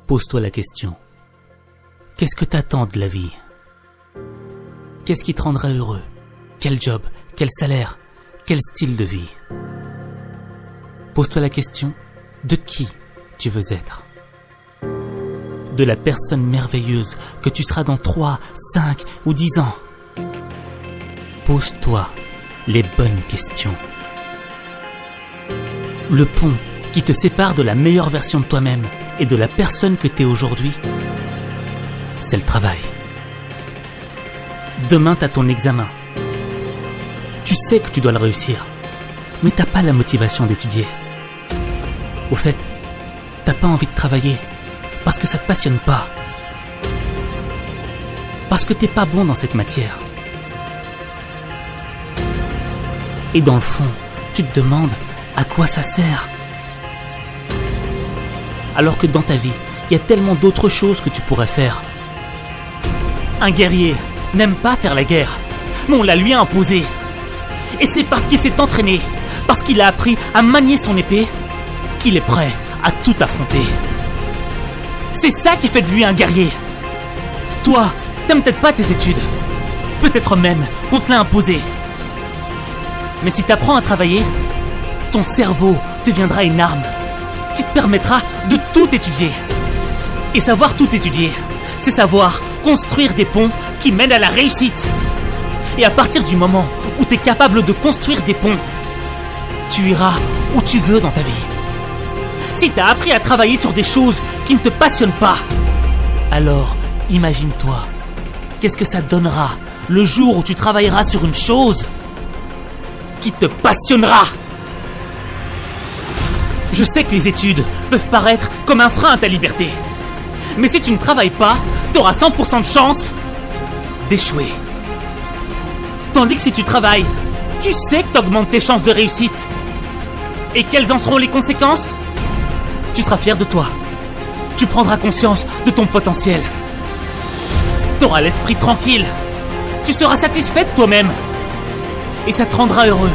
Pose-toi la question. Qu'est-ce que t'attends de la vie? Qu'est-ce qui te rendra heureux? Quel job? Quel salaire? Quel style de vie? Pose-toi la question de qui tu veux être. De la personne merveilleuse que tu seras dans 3, 5 ou 10 ans. Pose-toi les bonnes questions. Le pont qui te sépare de la meilleure version de toi-même et de la personne que t'es aujourd'hui, c'est le travail. Demain, t'as ton examen. Tu sais que tu dois le réussir, mais t'as pas la motivation d'étudier. Au fait, t'as pas envie de travailler parce que ça te passionne pas. Parce que t'es pas bon dans cette matière. Et dans le fond, tu te demandes à quoi ça sert. Alors que dans ta vie, il y a tellement d'autres choses que tu pourrais faire. Un guerrier n'aime pas faire la guerre, mais on la lui a imposée. Et c'est parce qu'il s'est entraîné, parce qu'il a appris à manier son épée, qu'il est prêt à tout affronter. C'est ça qui fait de lui un guerrier. Toi, t'aimes peut-être pas tes études. Peut-être même qu'on te l'a imposé. Mais si t'apprends à travailler, ton cerveau deviendra une arme qui te permettra de tout étudier. Et savoir tout étudier, c'est savoir construire des ponts qui mènent à la réussite. Et à partir du moment où tu es capable de construire des ponts, tu iras où tu veux dans ta vie. Si tu as appris à travailler sur des choses qui ne te passionnent pas, alors imagine-toi, qu'est-ce que ça donnera le jour où tu travailleras sur une chose qui te passionnera. Je sais que les études peuvent paraître comme un frein à ta liberté. Mais si tu ne travailles pas, tu auras 100% de chance d'échouer. Tandis que si tu travailles, tu sais que tu augmentes tes chances de réussite. Et quelles en seront les conséquences? Tu seras fier de toi. Tu prendras conscience de ton potentiel. Tu auras l'esprit tranquille. Tu seras satisfait de toi-même. Et ça te rendra heureux.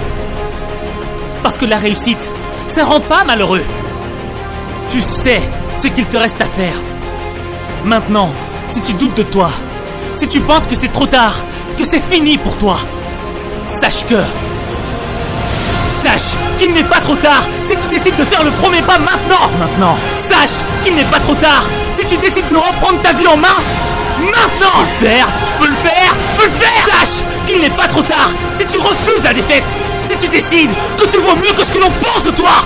Parce que la réussite, ça rend pas malheureux. Tu sais ce qu'il te reste à faire. Maintenant, si tu doutes de toi, si tu penses que c'est trop tard, que c'est fini pour toi, sache qu'il n'est pas trop tard si tu décides de faire le premier pas maintenant. Sache qu'il n'est pas trop tard si tu décides de reprendre ta vie en main maintenant. Je peux le faire. Sache qu'il n'est pas trop tard si tu refuses la défaite, si tu décides que tu vaux mieux que ce que l'on pense de toi.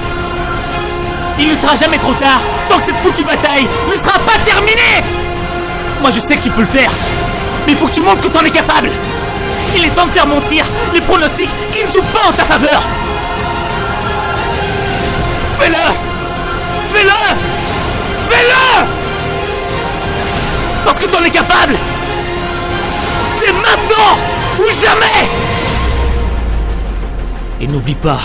Il ne sera jamais trop tard tant que cette foutue bataille ne sera pas terminée. Moi je sais que tu peux le faire, mais il faut que tu montres que tu en es capable. Il est temps de faire mentir les pronostics qui ne jouent pas en ta faveur. Fais-le. Parce que tu en es capable. C'est maintenant ou jamais. Et n'oublie pas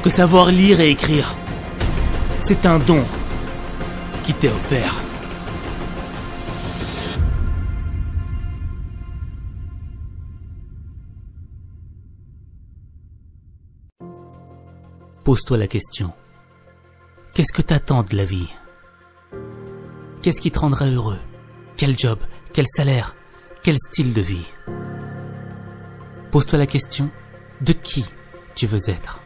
que savoir lire et écrire, c'est un don qui t'est offert. Pose-toi la question. Qu'est-ce que t'attends de la vie? Qu'est-ce qui te rendra heureux? Quel job? Quel salaire? Quel style de vie? Pose-toi la question de qui tu veux être.